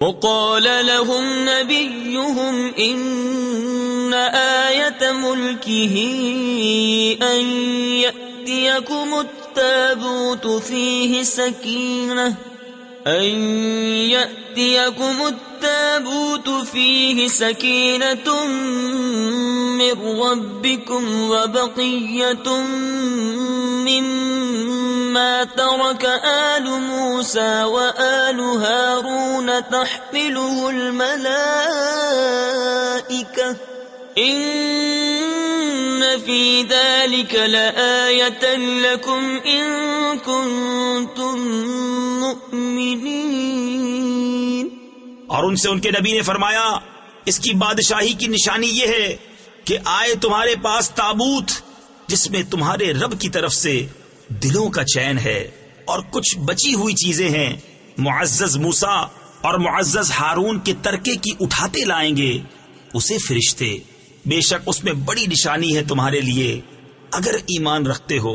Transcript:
وقال لهم نبيهم إن آية ملكه أن يأتيكم التابوت فيه سكينة من ربكم وبقية مما ترك آل موسى وآل هارون تحمله الملائكة إن في ذلك لآية لكم إن كنتم مؤمنين۔ اور ان سے ان کے نبی نے فرمایا اس کی بادشاہی کی نشانی یہ ہے کہ آئے تمہارے پاس تابوت جس میں تمہارے رب کی طرف سے دلوں کا چین ہے اور کچھ بچی ہوئی چیزیں ہیں، معزز موسیٰ اور معزز ہارون کے ترکے کی اٹھاتے لائیں گے اسے فرشتے، بے شک اس میں بڑی نشانی ہے تمہارے لیے اگر ایمان رکھتے ہو۔